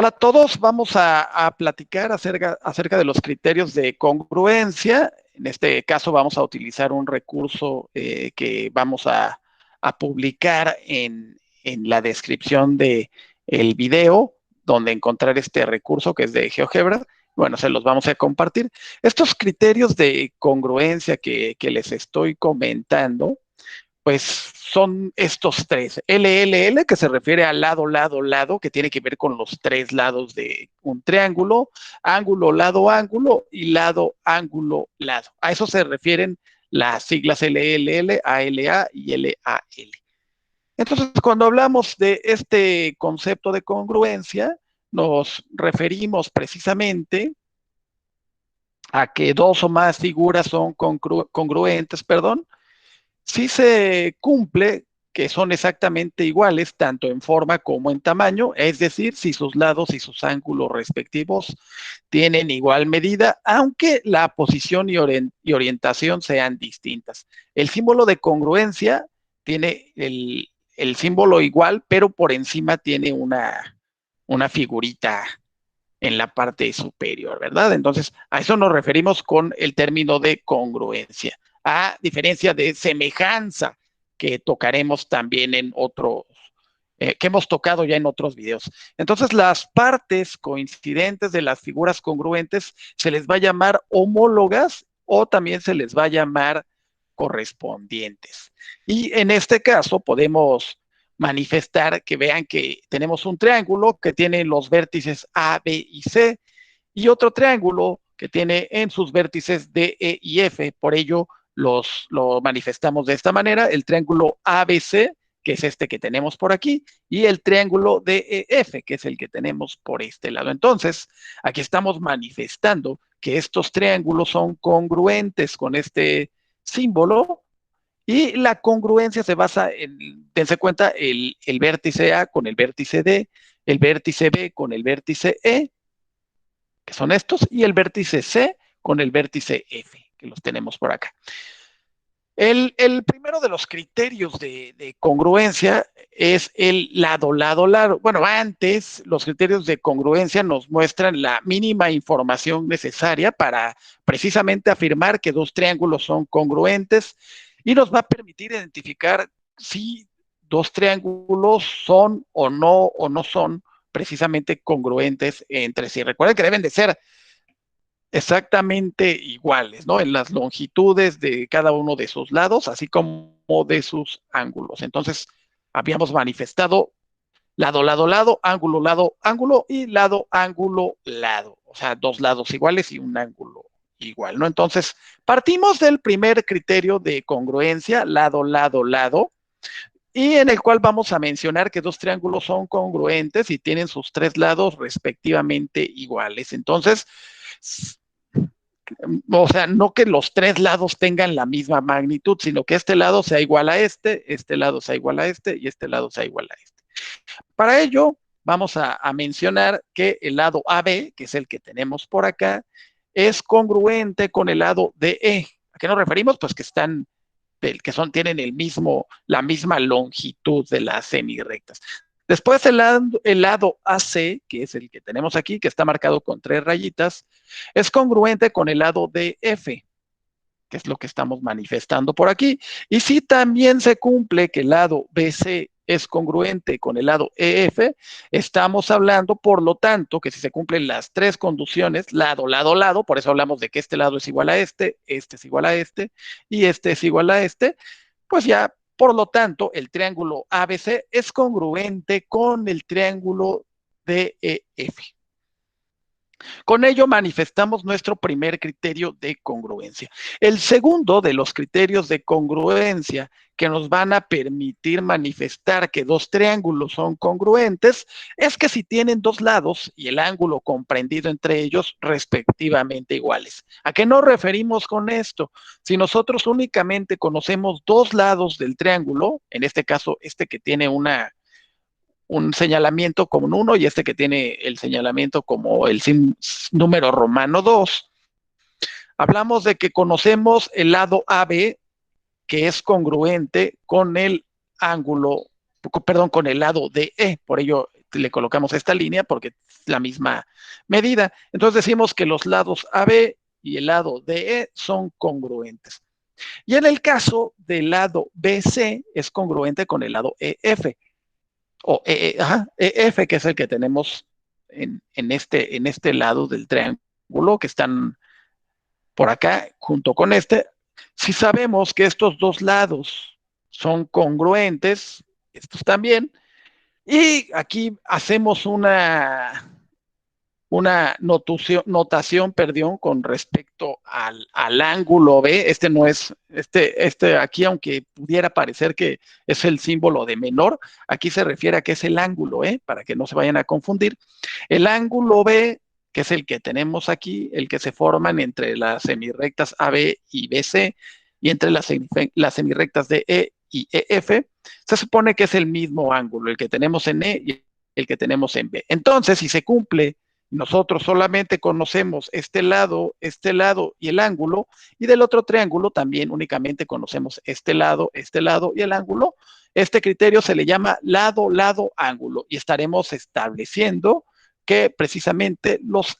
Hola a todos, vamos a platicar acerca de los criterios de congruencia. En este caso vamos a utilizar un recurso que vamos a publicar en la descripción del video, donde encontrar este recurso que es de GeoGebra. Bueno, se los vamos a compartir. Estos criterios de congruencia que les estoy comentando, pues son estos tres. LLL, que se refiere a lado, lado, lado, que tiene que ver con los tres lados de un triángulo, ángulo, lado, ángulo y lado, ángulo, lado. A eso se refieren las siglas LLL, ALA y LAL. Entonces, cuando hablamos de este concepto de congruencia, nos referimos precisamente a que dos o más figuras son congruentes, perdón, si se cumple que son exactamente iguales tanto en forma como en tamaño, es decir, si sus lados y sus ángulos respectivos tienen igual medida, aunque la posición y orientación sean distintas. El símbolo de congruencia tiene el símbolo igual, pero por encima tiene una figurita en la parte superior, ¿verdad? Entonces, a eso nos referimos con el término de congruencia, a diferencia de semejanza, que tocaremos también en otros, que hemos tocado ya en otros videos. Entonces, las partes coincidentes de las figuras congruentes se les va a llamar homólogas o también se les va a llamar correspondientes. Y en este caso podemos manifestar que vean que tenemos un triángulo que tiene los vértices A, B y C y otro triángulo que tiene en sus vértices D, E y F. Por ello lo manifestamos de esta manera, el triángulo ABC, que es este que tenemos por aquí, y el triángulo DEF, que es el que tenemos por este lado. Entonces, aquí estamos manifestando que estos triángulos son congruentes con este símbolo y la congruencia se basa en, dense cuenta, el vértice A con el vértice D, el vértice B con el vértice E, que son estos, y el vértice C con el vértice F, que los tenemos por acá. El primero de los criterios de congruencia es el lado, lado, lado. Bueno, antes los criterios de congruencia nos muestran la mínima información necesaria para precisamente afirmar que dos triángulos son congruentes y nos va a permitir identificar si dos triángulos son o no son precisamente congruentes entre sí. Recuerden que deben de ser exactamente iguales, ¿no? En las longitudes de cada uno de sus lados, así como de sus ángulos. Entonces, habíamos manifestado lado, lado, lado, ángulo y lado, ángulo, lado. O sea, dos lados iguales y un ángulo igual, ¿no? Entonces, partimos del primer criterio de congruencia, lado, lado, lado, y en el cual vamos a mencionar que dos triángulos son congruentes y tienen sus tres lados respectivamente iguales. Entonces, o sea, no que los tres lados tengan la misma magnitud, sino que este lado sea igual a este lado sea igual a este y este lado sea igual a este. Para ello, vamos a mencionar que el lado AB, que es el que tenemos por acá, es congruente con el lado DE. ¿A qué nos referimos? Pues que están, tienen la misma longitud de las semirrectas. Después el lado AC, que es el que tenemos aquí, que está marcado con tres rayitas, es congruente con el lado DF, que es lo que estamos manifestando por aquí. Y si también se cumple que el lado BC es congruente con el lado EF, estamos hablando, por lo tanto, que si se cumplen las tres condiciones, lado, lado, lado, por eso hablamos de que este lado es igual a este es igual a este y este es igual a este, pues ya, por lo tanto, el triángulo ABC es congruente con el triángulo DEF. Con ello manifestamos nuestro primer criterio de congruencia. El segundo de los criterios de congruencia que nos van a permitir manifestar que dos triángulos son congruentes es que si tienen dos lados y el ángulo comprendido entre ellos respectivamente iguales. ¿A qué nos referimos con esto? Si nosotros únicamente conocemos dos lados del triángulo, en este caso este que tiene un señalamiento como un 1 y este que tiene el señalamiento como el número romano 2. Hablamos de que conocemos el lado AB, que es congruente con el ángulo, perdón, con el lado DE. Por ello le colocamos esta línea porque es la misma medida. Entonces decimos que los lados AB y el lado DE son congruentes. Y en el caso del lado BC es congruente con el lado EF, o EF, que es el que tenemos en este lado del triángulo, que están por acá junto con este. Si sabemos que estos dos lados son congruentes, estos también, y aquí hacemos una notación, perdón, con respecto al ángulo B. Este no es, aquí, aunque pudiera parecer que es el símbolo de menor, aquí se refiere a que es el ángulo, para que no se vayan a confundir. El ángulo B, que es el que tenemos aquí, el que se forman entre las semirrectas AB y BC, y entre las semirrectas de E y EF, se supone que es el mismo ángulo, el que tenemos en E y el que tenemos en B. Entonces, si se cumple, nosotros solamente conocemos este lado y el ángulo, y del otro triángulo también únicamente conocemos este lado y el ángulo. Este criterio se le llama lado, lado, ángulo, y estaremos estableciendo que precisamente los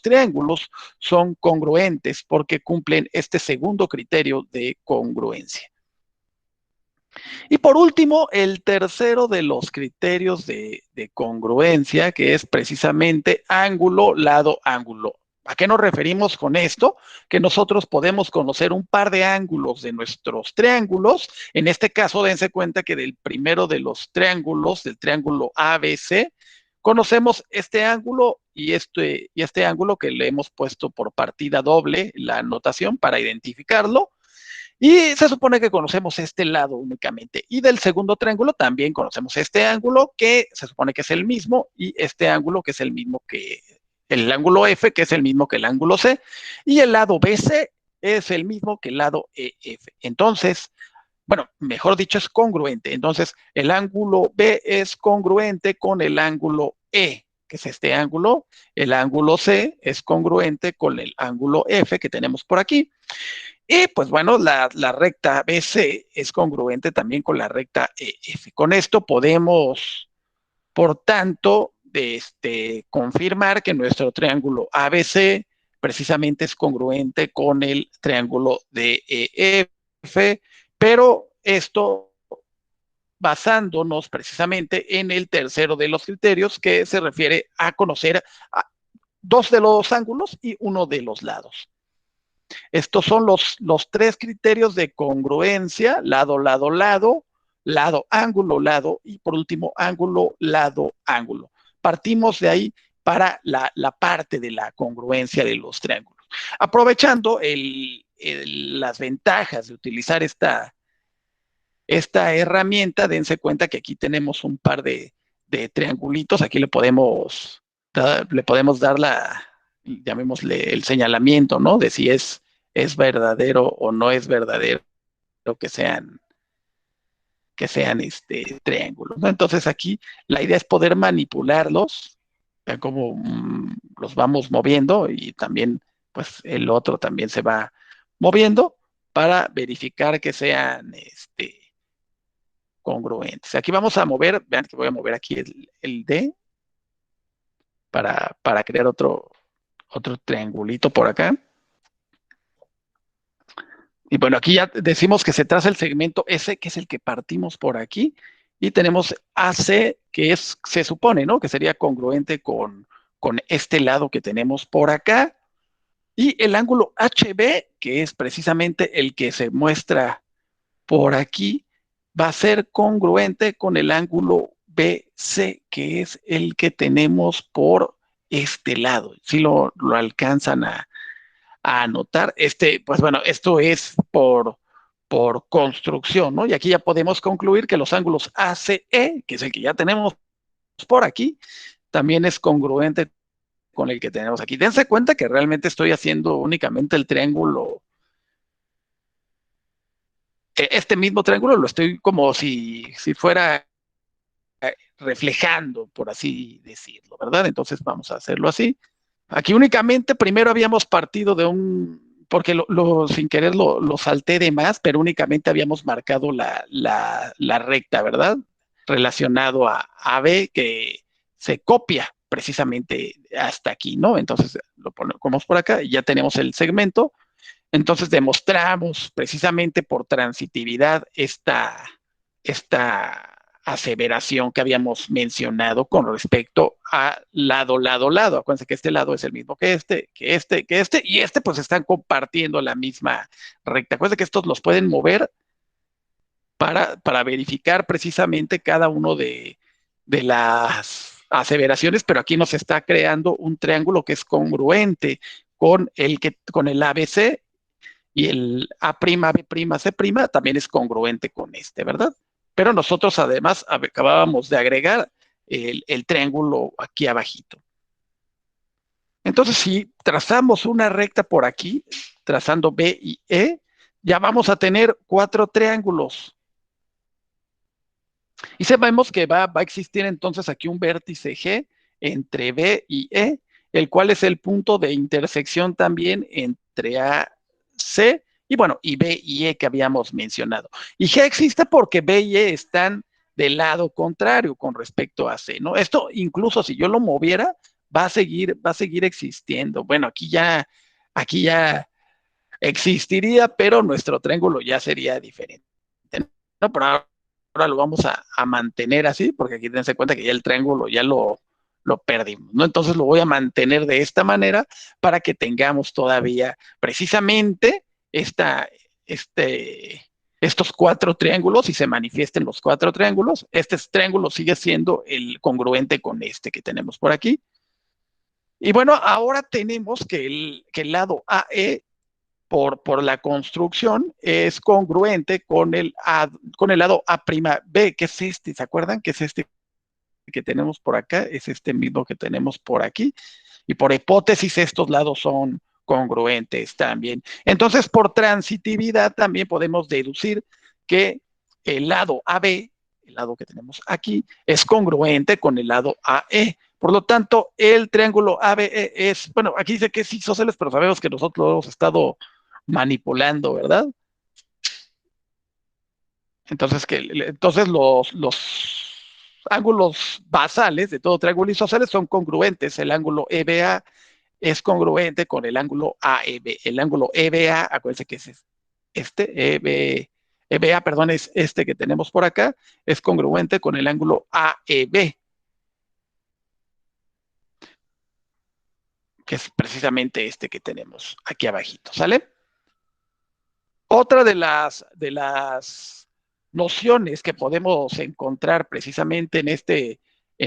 triángulos son congruentes porque cumplen este segundo criterio de congruencia. Y por último, el tercero de los criterios de congruencia, que es precisamente ángulo, lado, ángulo. ¿A qué nos referimos con esto? Que nosotros podemos conocer un par de ángulos de nuestros triángulos. En este caso, dense cuenta que del primero de los triángulos, del triángulo ABC, conocemos este ángulo y este ángulo que le hemos puesto por partida doble, la notación para identificarlo. Y se supone que conocemos este lado únicamente. Y del segundo triángulo también conocemos este ángulo que se supone que es el mismo y este ángulo que es el mismo que el ángulo F, que es el mismo que el ángulo C. Y el lado BC es el mismo que el lado EF. Entonces, bueno, mejor dicho, es congruente. Entonces, el ángulo B es congruente con el ángulo E, que es este ángulo. El ángulo C es congruente con el ángulo F que tenemos por aquí. Y pues bueno, la recta BC es congruente también con la recta EF. Con esto podemos, por tanto, confirmar que nuestro triángulo ABC precisamente es congruente con el triángulo DEF, pero esto basándonos precisamente en el tercero de los criterios, que se refiere a conocer dos de los ángulos y uno de los lados. Estos son los tres criterios de congruencia: lado, lado, lado, lado, ángulo, lado, y por último, ángulo, lado, ángulo. Partimos de ahí para la parte de la congruencia de los triángulos. Aprovechando las ventajas de utilizar esta herramienta, dense cuenta que aquí tenemos un par de triangulitos. Aquí le podemos dar llamémosle el señalamiento, ¿no? De si es verdadero o no es verdadero que sean triángulos, ¿no? Entonces aquí la idea es poder manipularlos, como los vamos moviendo, y también pues el otro también se va moviendo para verificar que sean congruentes. Aquí vamos a mover, vean que voy a mover aquí el D para crear otro triangulito por acá. Y bueno, aquí ya decimos que se traza el segmento S, que es el que partimos por aquí, y tenemos AC, que se supone, ¿no?, que sería congruente con este lado que tenemos por acá, y el ángulo HB, que es precisamente el que se muestra por aquí, va a ser congruente con el ángulo BC, que es el que tenemos por este lado. Si lo alcanzan a anotar, pues bueno, esto es por construcción, ¿no? Y aquí ya podemos concluir que los ángulos ACE, que es el que ya tenemos por aquí, también es congruente con el que tenemos aquí. Dense cuenta que realmente estoy haciendo únicamente el triángulo. Este mismo triángulo lo estoy como si fuera reflejando, por así decirlo, ¿verdad? Entonces vamos a hacerlo así. Aquí únicamente primero habíamos partido porque sin querer lo salté de más, pero únicamente habíamos marcado la recta, ¿verdad? relacionado a AB que se copia precisamente hasta aquí, ¿no? Entonces lo ponemos por acá y ya tenemos el segmento. Entonces demostramos precisamente por transitividad esta aseveración que habíamos mencionado con respecto a lado, lado, lado. Acuérdense que este lado es el mismo que este, y este pues están compartiendo la misma recta. Acuérdense que estos los pueden mover para verificar precisamente cada uno de las aseveraciones, pero aquí nos está creando un triángulo que es congruente con el ABC, y el A', B', C' también es congruente con este, ¿verdad? Pero nosotros además acabábamos de agregar el triángulo aquí abajito. Entonces, si trazamos una recta por aquí, trazando B y E, ya vamos a tener 4 triángulos. Y sabemos que va a existir entonces aquí un vértice G entre B y E, el cual es el punto de intersección también entre A, C y bueno, y B y E que habíamos mencionado. Y G existe porque B y E están del lado contrario con respecto a C, ¿no? Esto incluso si yo lo moviera, va a seguir existiendo. Bueno, aquí ya existiría, pero nuestro triángulo ya sería diferente, ¿no? Pero ahora lo vamos a mantener así, porque aquí dense cuenta que ya el triángulo ya lo perdimos, ¿no? Entonces lo voy a mantener de esta manera para que tengamos todavía precisamente esta, este, estos 4 triángulos y se manifiesten los 4 triángulos. Este triángulo sigue siendo el congruente con este que tenemos por aquí. Y bueno, ahora tenemos que el lado AE por la construcción es congruente con el lado A'B, que es este, ¿se acuerdan? Que es este que tenemos por acá, es este mismo que tenemos por aquí, y por hipótesis estos lados son congruentes también. Entonces, por transitividad también podemos deducir que el lado AB, el lado que tenemos aquí, es congruente con el lado AE. Por lo tanto, el triángulo ABE es, bueno, aquí dice que es isósceles, pero sabemos que nosotros lo hemos estado manipulando, ¿verdad? Entonces los ángulos basales de todo triángulo isósceles son congruentes. El ángulo EBA es congruente con el ángulo AEB. El ángulo EBA, acuérdense que es EBA, perdón, es este que tenemos por acá, es congruente con el ángulo AEB, que es precisamente este que tenemos aquí abajito, ¿sale? Otra de las nociones que podemos encontrar precisamente en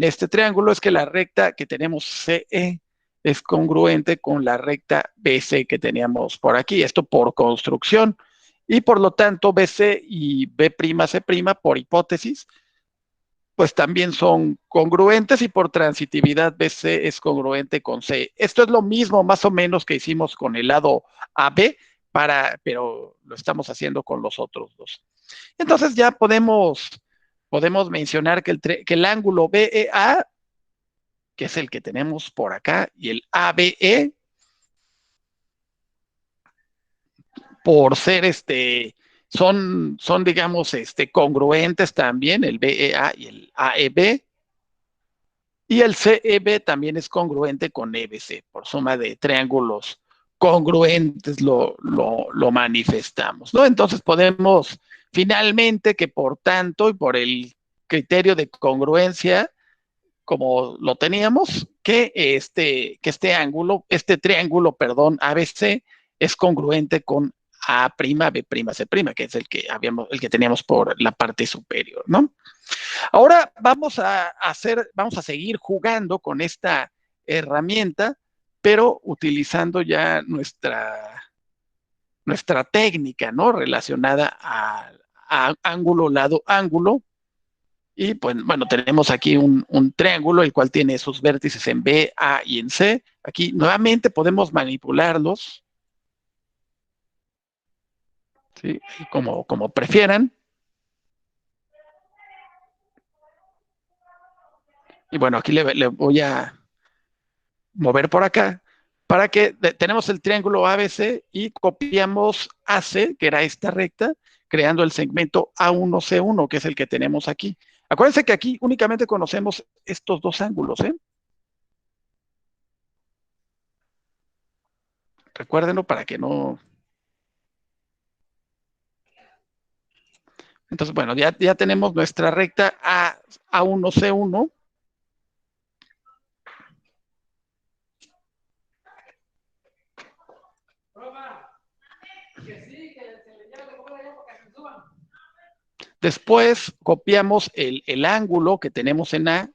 este triángulo es que la recta que tenemos CE es congruente con la recta BC que teníamos por aquí, esto por construcción, y por lo tanto BC y B'C' por hipótesis, pues también son congruentes y por transitividad BC es congruente con C. Esto es lo mismo más o menos que hicimos con el lado AB, pero lo estamos haciendo con los otros dos. Entonces ya podemos mencionar que el ángulo BEA, que es el que tenemos por acá, y el ABE, por ser digamos, congruentes también, el BEA y el AEB, y el CEB también es congruente con EBC, por suma de triángulos congruentes lo manifestamos, ¿no? Entonces podemos finalmente que por tanto y por el criterio de congruencia, como lo teníamos, que este triángulo, perdón, ABC es congruente con A', B', C', que es el que teníamos por la parte superior, ¿no? Ahora vamos a seguir jugando con esta herramienta, pero utilizando ya nuestra técnica, ¿no? Relacionada a ángulo, lado, ángulo. Y pues, bueno, tenemos aquí un triángulo, el cual tiene sus vértices en B, A y en C. Aquí nuevamente podemos manipularlos, ¿sí? Como prefieran. Y bueno, aquí le voy a mover por acá para que tenemos el triángulo ABC y copiamos AC, que era esta recta, creando el segmento A1C1, que es el que tenemos aquí. Acuérdense que aquí únicamente conocemos estos dos ángulos, ¿eh? Recuérdenlo para que no... Entonces, bueno, ya tenemos nuestra recta A1C1. Después copiamos el ángulo que tenemos en A,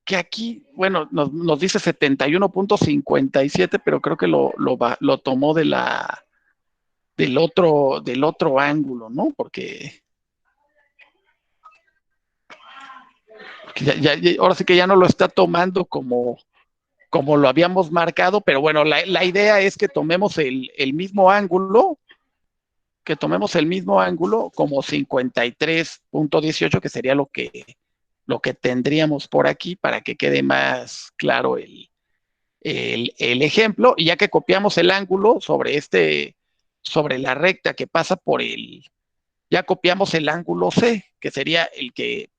que aquí, bueno, nos dice 71.57, pero creo que lo tomó del otro ángulo, ¿no? Porque ahora sí que ya no lo está tomando como lo habíamos marcado, pero bueno, la idea es que tomemos el mismo ángulo, como 53.18, que sería lo que tendríamos por aquí para que quede más claro el ejemplo. Y ya que copiamos el ángulo sobre la recta que pasa ya copiamos el ángulo C, que sería el que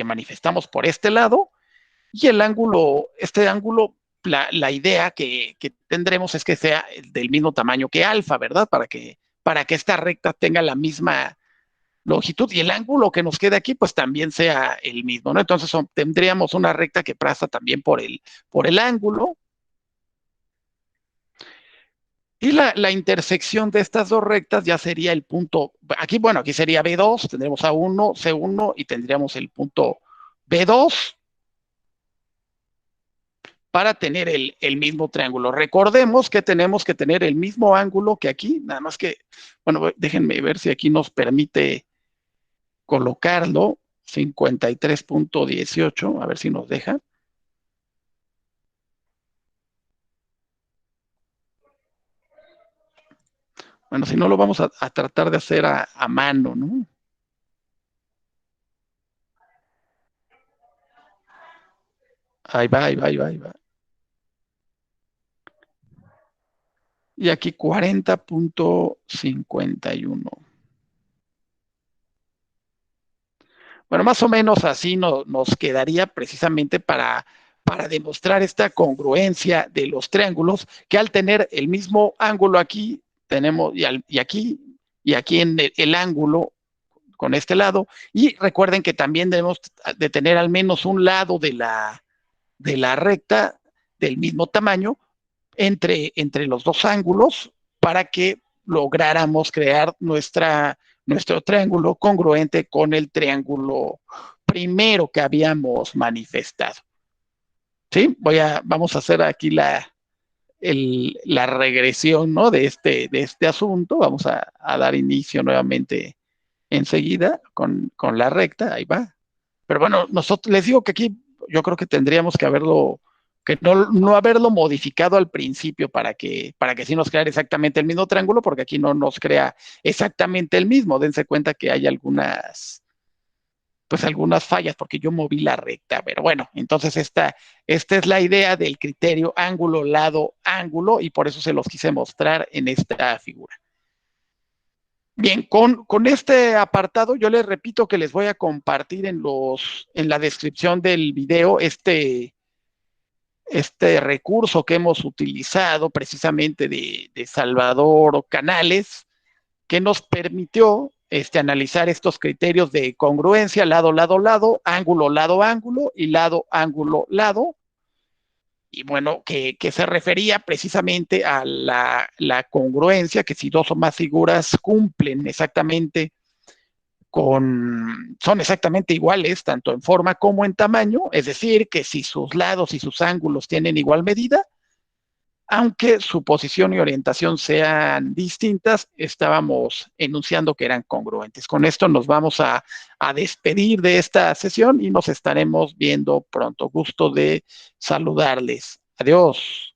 manifestamos por este lado, y este ángulo, la idea que tendremos es que sea del mismo tamaño que alfa, ¿verdad? Para que esta recta tenga la misma longitud y el ángulo que nos quede aquí, pues también sea el mismo, ¿no? Entonces tendríamos una recta que pasa también por el ángulo. Y la intersección de estas dos rectas ya sería el punto, aquí, bueno, aquí sería B2, tendremos A1, C1 y tendríamos el punto B2 para tener el mismo triángulo. Recordemos que tenemos que tener el mismo ángulo que aquí, nada más que, bueno, déjenme ver si aquí nos permite colocarlo, 53.18, a ver si nos deja. Bueno, si no lo vamos a tratar de hacer a mano, ¿no? Ahí va, ahí va, ahí va, ahí va. Y aquí 40.51. Bueno, más o menos así nos quedaría precisamente para demostrar esta congruencia de los triángulos, que al tener el mismo ángulo aquí, tenemos, y aquí en el ángulo con este lado, y recuerden que también debemos de tener al menos un lado de la recta del mismo tamaño entre los dos ángulos para que lográramos crear nuestro triángulo congruente con el triángulo primero que habíamos manifestado. ¿Sí? Vamos a hacer aquí la regresión, ¿no? de este asunto. Vamos a dar inicio nuevamente enseguida con la recta. Ahí va. Pero bueno, nosotros les digo que aquí yo creo que tendríamos que no haberlo modificado al principio para que sí nos creara exactamente el mismo triángulo, porque aquí no nos crea exactamente el mismo. Dense cuenta que hay algunas fallas porque yo moví la recta. Pero bueno, entonces esta es la idea del criterio ángulo, lado, ángulo, y por eso se los quise mostrar en esta figura. Bien, con este apartado yo les repito que les voy a compartir en la descripción del video este recurso que hemos utilizado precisamente de Salvador Canales, que nos permitió analizar estos criterios de congruencia, lado, lado, lado, ángulo, ángulo y lado, ángulo, lado. Y bueno, que se refería precisamente a la congruencia, que si dos o más figuras cumplen exactamente son exactamente iguales, tanto en forma como en tamaño, es decir, que si sus lados y sus ángulos tienen igual medida, aunque su posición y orientación sean distintas, estábamos enunciando que eran congruentes. Con esto nos vamos a despedir de esta sesión y nos estaremos viendo pronto. Gusto de saludarles. Adiós.